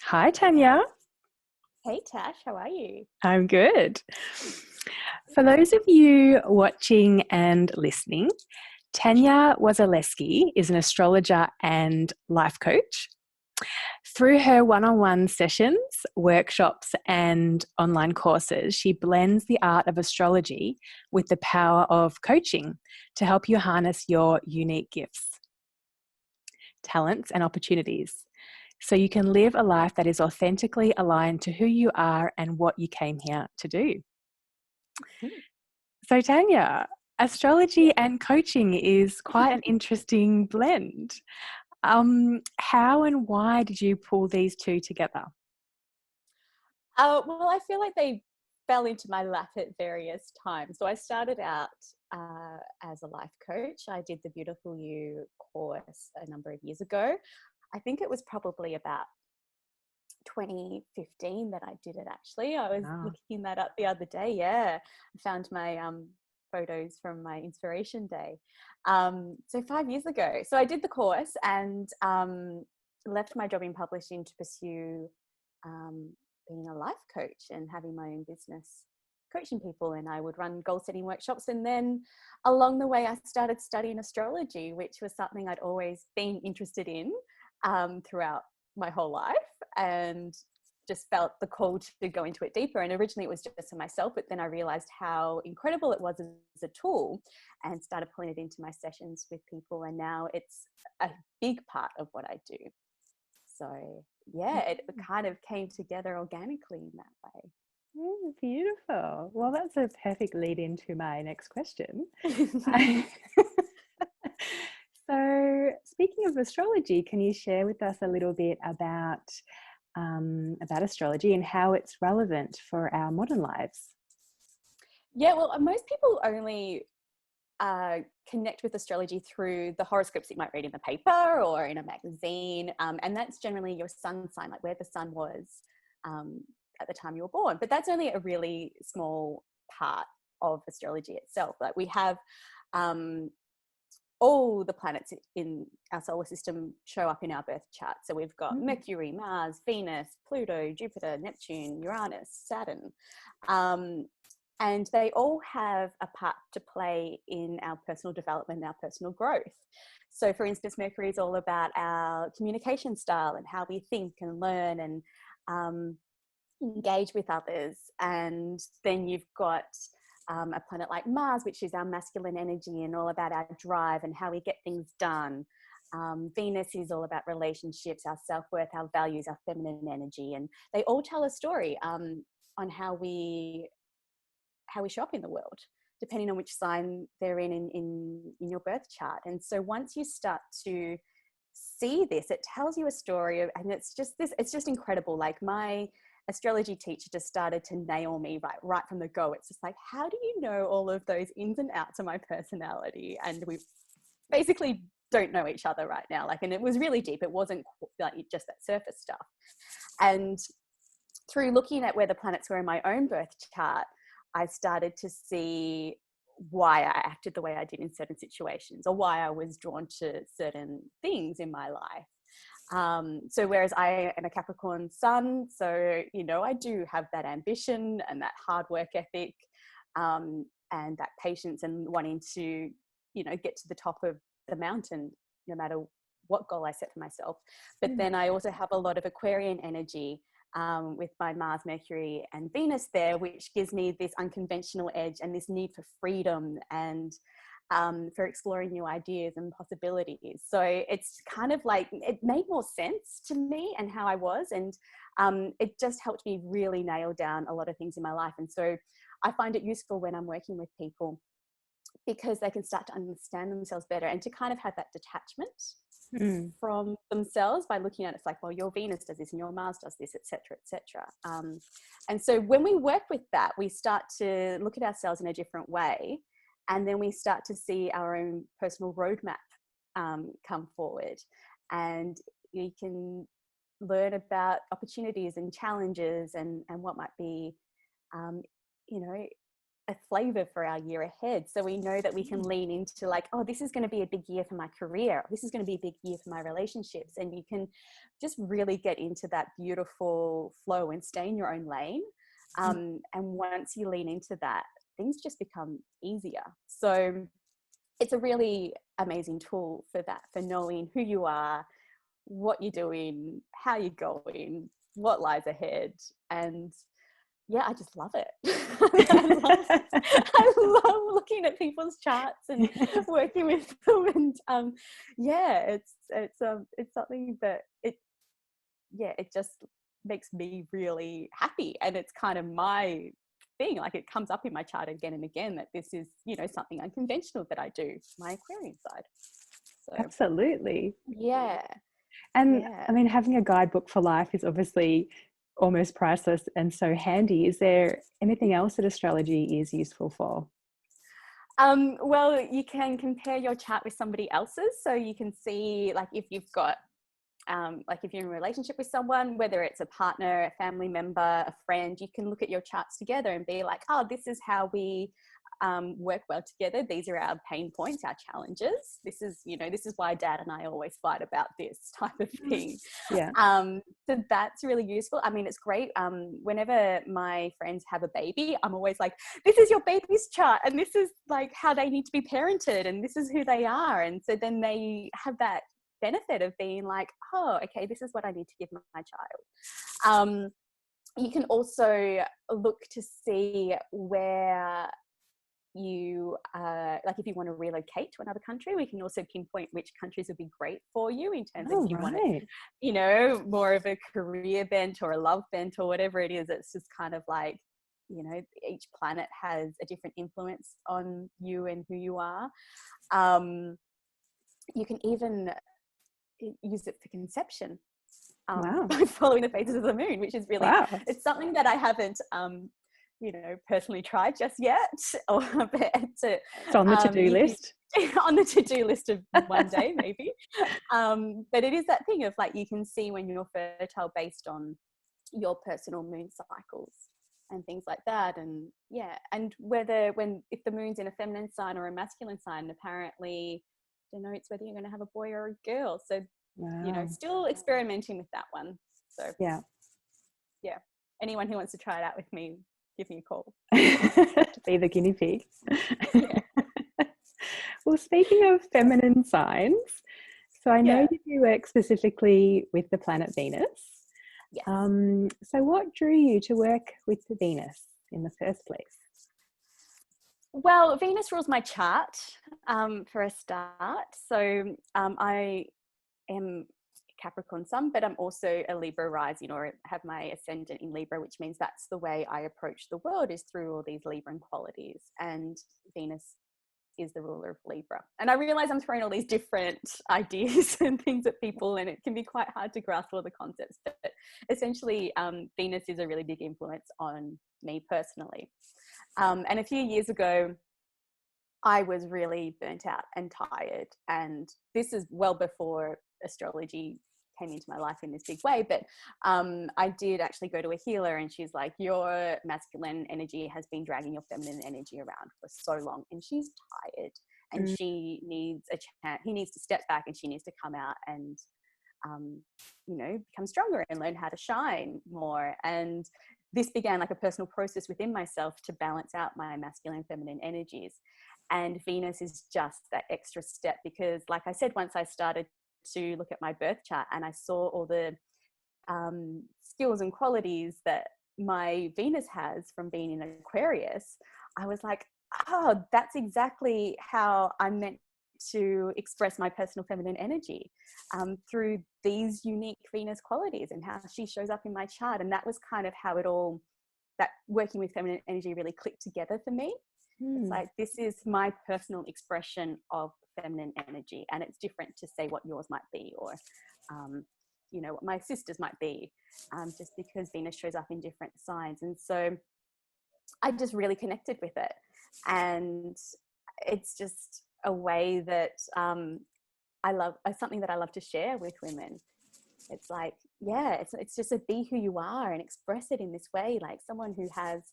Hi, Tanya. Hey Tash, how are you? I'm good. For those of you watching and listening, Tanya Wazaleski is an astrologer and life coach. Through her one-on-one sessions, workshops, and online courses, she blends the art of astrology with the power of coaching to help you harness your unique gifts, talents, and opportunities so you can live a life that is authentically aligned to who you are and what you came here to do. So, Tanya, Yeah. astrology and coaching is quite an interesting blend. How and why did you pull these two together? Well, I feel like they fell into my lap at various times. So I started out as a life coach. I did the Beautiful You course a number of years ago. I think it was probably about 2015 that I did it actually. I was Oh, looking that up the other day. Yeah. I found my photos from my inspiration day. So 5 years ago. So I did the course and left my job in publishing to pursue um, being a life coach and having my own business coaching people. And I would run goal setting workshops. And then along the way, I started studying astrology, which was something I'd always been interested in throughout my whole life, and just felt the call to go into it deeper. And originally it was just for myself, but then I realized how incredible it was as a tool and started pulling it into my sessions with people. And now it's a big part of what I do. So yeah, it kind of came together organically in beautiful. Well, that's a perfect lead into my next question. that way. So, speaking of astrology, can you share with us a little bit about astrology and how it's relevant for our modern lives? Yeah, well, most people only connect with astrology through the horoscopes that you might read in the paper or in a magazine. And that's generally your sun sign, like where the sun was um, at the time you were born. But that's only a really small part of astrology itself. Like we have um, all the planets in our solar system show up in our birth chart. So we've got Mm. Mercury, Mars, Venus, Pluto, Jupiter, Neptune, Uranus, Saturn. Um, and they all have a part to play in our personal development and our personal growth. So, for instance, Mercury is all about our communication style and how we think and learn and engage with others. And then you've got a planet like Mars, which is our masculine energy and all about our drive and how we get things done. Venus is all about relationships, our self-worth, our values, our feminine energy, and they all tell a story on how we show up in the world, depending on which sign they're in your birth chart. And so once you start to see this, it tells you a story of, and it's just incredible. Like my astrology teacher just started to nail me right from the go. It's just like, how do you know all of those ins and outs of my personality? And we basically don't know each other right now. Like, and it was really deep. It wasn't like just that surface stuff. And through looking at where the planets were in my own birth chart, I started to see why I acted the way I did in certain situations, or why I was drawn to certain things in my life. So whereas I am a Capricorn sun, so, I do have that ambition and that hard work ethic, and that patience and wanting to, get to the top of the mountain, no matter what goal I set for myself. But Mm. then I also have a lot of Aquarian energy, with my Mars, Mercury, and Venus there, which gives me this unconventional edge and this need for freedom and for exploring new ideas and possibilities. So it's kind of like, it made more sense to me and how I was. And it just helped me really nail down a lot of things in my life. And so I find it useful when I'm working with people, because they can start to understand themselves better and to kind of have that detachment Mm. from themselves by looking at it. It's like, well, your Venus does this and your Mars does this, etc., etc. And so when we work with that, we start to look at ourselves in a different way, and then we start to see our own personal roadmap come forward, and you can learn about opportunities and challenges and what might be, um, you know, a flavor for our year ahead. So we know that we can lean into like, oh, this is going to be a big year for my career. This is going to be a big year for my relationships. And you can just really get into that beautiful flow and stay in your own lane. And once you lean into that, things just become easier. So it's a really amazing tool for that, for knowing who you are, what you're doing, how you're going, what lies ahead. And yeah, I just love it. I love looking at people's charts and working with them. And yeah, it's something that it just makes me really happy. And it's kind of my thing. Like, it comes up in my chart again and again that this is, you know, something unconventional that I do, my Aquarian side. So Absolutely. yeah. And Yeah. I mean, having a guidebook for life is obviously almost priceless and so handy. Is there anything else that astrology is useful for? Well, you can compare your chart with somebody else's. So you can see, like, if you've got, like if you're in a relationship with someone, whether it's a partner, a family member, a friend, you can look at your charts together and be like, oh, this is how we work well together. These are our pain points, our challenges. This is, you know, this is why Dad and I always fight about this type of thing. Yeah. So that's really useful. I mean, it's great. Whenever my friends have a baby, I'm always like, this is your baby's chart, and this is like how they need to be parented, and this is who they are. And so then they have that benefit of being like, oh, okay, this is what I need to give my child. You can also look to see where you like, if you want to relocate to another country, we can also pinpoint which countries would be great for you in terms of if you want it, you know, more of a career bent or a love bent or whatever it is. It's just kind of like, you know, each planet has a different influence on you and who you are. You can even use it for conception, Wow. by following the phases of the moon, which is really, Wow. it's something that I haven't you know, personally tried just yet, or It's on the to-do list. On the to-do list of one day maybe. But it is that thing of like, you can see when you're fertile based on your personal moon cycles and things like that. And yeah, and if the moon's in a feminine sign or a masculine sign, apparently denotes whether you're going to have a boy or a girl. So you know, still experimenting with that one. So yeah, anyone who wants to try it out with me, give me a call. Be the guinea pig. Yeah. Well, speaking of feminine signs, so I know that you work specifically with the planet Venus. Yes. So what drew you to work with the Venus in the first place? Well, Venus rules my chart, for a start. So I am Capricorn sun, but I'm also a Libra rising, or have my ascendant in Libra, which means that's the way I approach the world, is through all these Libran qualities. And Venus is the ruler of Libra. And I realize I'm throwing all these different ideas and things at people, and it can be quite hard to grasp all the concepts. But essentially, Venus is a really big influence on me personally. And a few years ago, I was really burnt out and tired. And this is well before astrology came into my life in this big way. But I did actually go to a healer, and she's like, your masculine energy has been dragging your feminine energy around for so long, and she's tired, and she needs a chance. He needs to step back, and she needs to come out and, you know, become stronger and learn how to shine more. And this began like a personal process within myself to balance out my masculine and feminine energies. And Venus is just that extra step, because like I said, once I started to look at my birth chart and I saw all the skills and qualities that my Venus has from being in Aquarius, I was like, oh, that's exactly how I'm meant to express my personal feminine energy, through these unique Venus qualities and how she shows up in my chart. And that was kind of how it all, that working with feminine energy really clicked together for me. It's like, this is my personal expression of feminine energy, and it's different to say what yours might be, or you know, what my sister's might be, just because Venus shows up in different signs. And so I just really connected with it, and it's just a way that I love, something that I love to share with women. It's like, yeah, it's just a be who you are and express it in this way. Like someone who has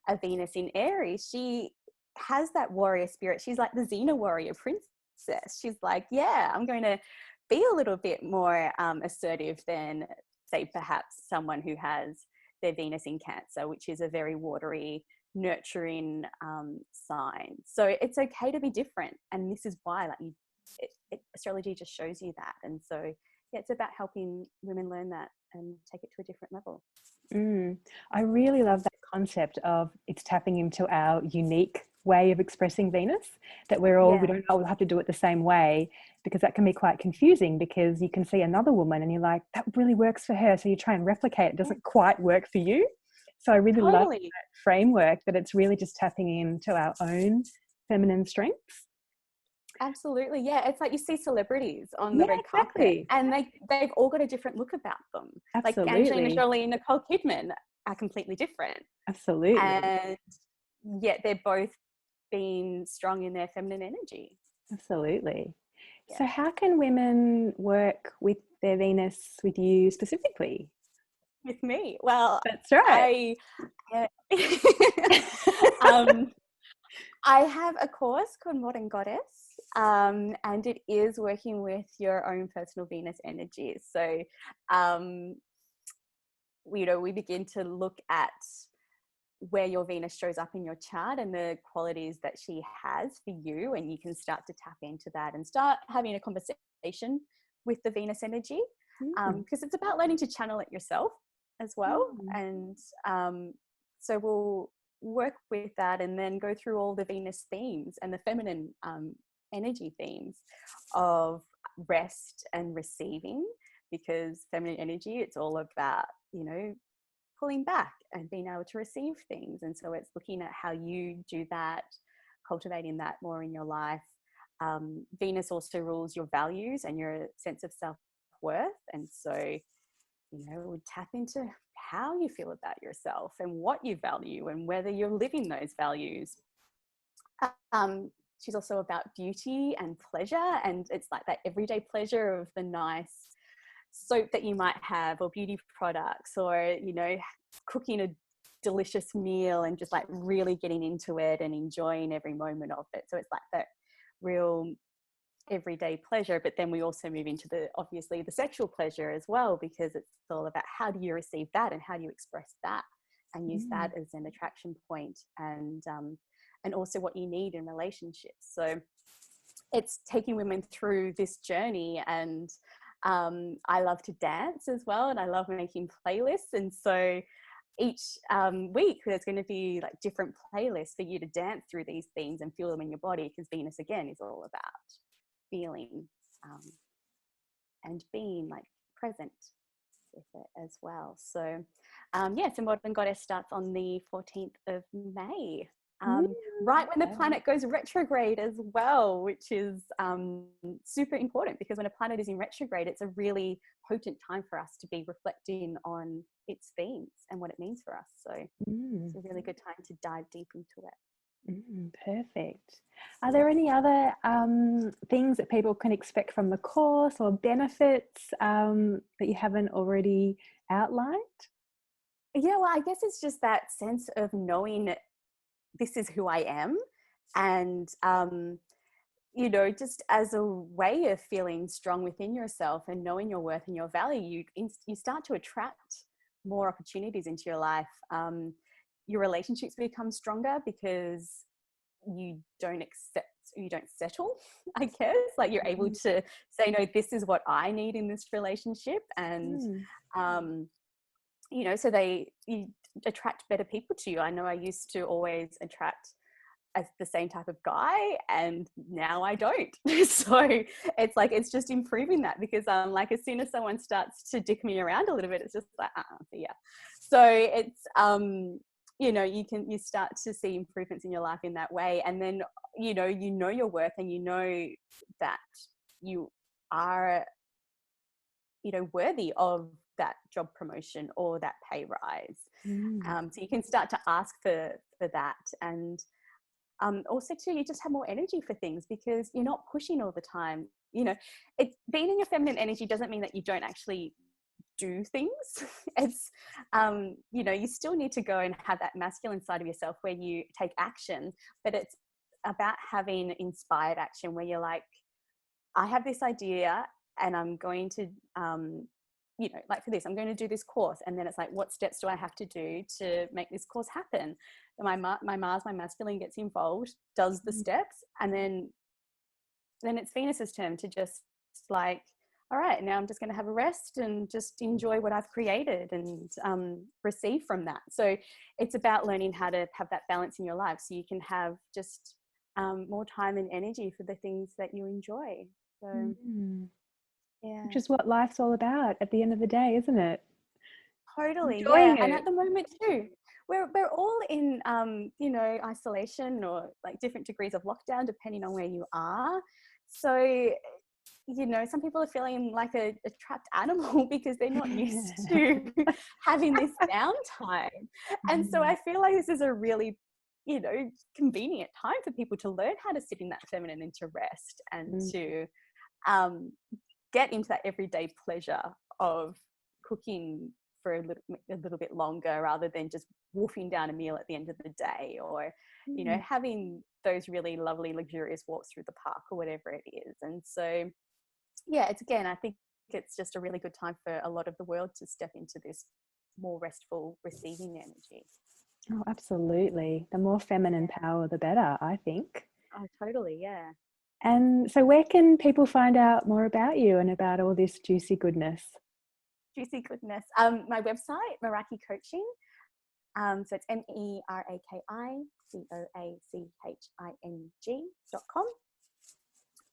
a Venus in Aries, she has that warrior spirit. She's like the Xena warrior princess. She's like, yeah, I'm going to be a little bit more assertive than, say, perhaps someone who has their Venus in Cancer, which is a very watery, nurturing sign. So it's okay to be different. And this is why, like, astrology just shows you that. And so, yeah, it's about helping women learn that and take it to a different level. I really love that concept of it's tapping into our unique way of expressing Venus, that we don't all have to do it the same way, because that can be quite confusing, because you can see another woman and you're like, that really works for her. So you try and replicate, it doesn't quite work for you. So I really love that framework, that it's really just tapping into our own feminine strengths. Absolutely. Yeah. It's like you see celebrities on the red carpet and they've all got a different look about them. Absolutely. Like Angelina Jolie and Nicole Kidman are completely different. Absolutely. And yet they're both being strong in their feminine energy. Absolutely. Yeah. So how can women work with their Venus with you specifically? With me? Well, that's right. I have a course called Modern Goddess, and it is working with your own personal Venus energies. So, we begin to look at where your Venus shows up in your chart and the qualities that she has for you, and you can start to tap into that and start having a conversation with the Venus energy, because it's about learning to channel it yourself as well. And so we'll work with that and then go through all the Venus themes and the feminine energy themes of rest and receiving, because feminine energy, it's all about, pulling back and being able to receive things. And so it's looking at how you do that, cultivating that more in your life. Venus also rules your values and your sense of self-worth. And so, we tap into how you feel about yourself and what you value and whether you're living those values. She's also about beauty and pleasure, and it's like that everyday pleasure of the nice soap that you might have, or beauty products, or cooking a delicious meal and just like really getting into it and enjoying every moment of it. So it's like that real everyday pleasure. But then we also move into obviously the sexual pleasure as well, because it's all about how do you receive that and how do you express that and use that as an attraction point, and also what you need in relationships. So it's taking women through this journey. And I love to dance as well, and I love making playlists. And so each week there's going to be like different playlists for you to dance through these themes and feel them in your body, because Venus again is all about feeling and being like present with it as well. So so Modern Goddess starts on the 14th of May. Right when the planet goes retrograde as well, which is super important, because when a planet is in retrograde, it's a really potent time for us to be reflecting on its themes and what it means for us. So it's a really good time to dive deep into it. Perfect. Are there any other things that people can expect from the course, or benefits that you haven't already outlined? Yeah, well, I guess it's just that sense of knowing this is who I am, and just as a way of feeling strong within yourself and knowing your worth and your value, you start to attract more opportunities into your life. Your relationships become stronger because you don't settle, I guess. Like, you're able to say, no, this is what I need in this relationship. And so you attract better people to you. I know I used to always attract the same type of guy, and now I don't. So it's like, it's just improving that, because like, as soon as someone starts to dick me around a little bit, it's just like, yeah. So it's you start to see improvements in your life in that way. And then you know your worth, and you know that you are worthy of that job promotion or that pay rise. So you can start to ask for that. And also too, you just have more energy for things, because you're not pushing all the time. Being in your feminine energy doesn't mean that you don't actually do things. It's, you know, you still need to go and have that masculine side of yourself where you take action, but it's about having inspired action where you're like, I have this idea and I'm going to, you know, like for this, I'm going to do this course. And then it's like, what steps do I have to do to make this course happen? My Mars, my masculine gets involved, does the steps, and then it's Venus's turn to just like, all right, now I'm just going to have a rest and just enjoy what I've created and receive from that. So it's about learning how to have that balance in your life so you can have just more time and energy for the things that you enjoy. So, yeah. Which is what life's all about at the end of the day, isn't it? Totally, Enjoying yeah. And it. at the moment too, we're all in, you know, isolation or like different degrees of lockdown, depending on where you are. So, you know, some people are feeling like a trapped animal because they're not used to having this downtime. And so I feel like this is a really, you know, convenient time for people to learn how to sit in that feminine and to rest and to get into that everyday pleasure of cooking for a little bit longer rather than just wolfing down a meal at the end of the day, or you know, having those really lovely luxurious walks through the park or whatever it is. And so yeah, it's, again, I think it's just a really good time for a lot of the world to step into this more restful receiving energy. Oh, absolutely. The more feminine power, the better, I think. Oh, totally, yeah. And so where can people find out more about you and about all this juicy goodness? Juicy goodness. My website, Meraki Coaching. So it's MERAKICOACHING.com.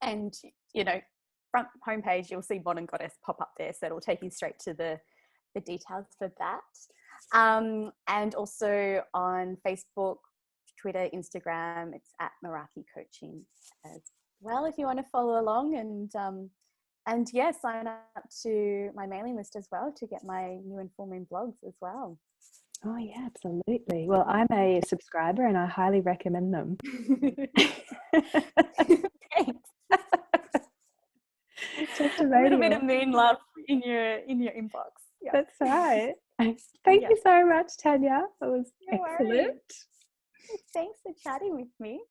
And, you know, front homepage, you'll see Modern Goddess pop up there. So it'll take you straight to the details for that. And also on Facebook, Twitter, Instagram, it's at Meraki Coaching as well, if you want to follow along. And yeah, sign up to my mailing list as well to get my new and full moon blogs as well. Oh yeah, absolutely. Well, I'm a subscriber and I highly recommend them. Thanks. Just a little bit radio. of moon love in your inbox. Yeah. That's right. Thank you so much, Tanya. That was excellent. Thanks for chatting with me.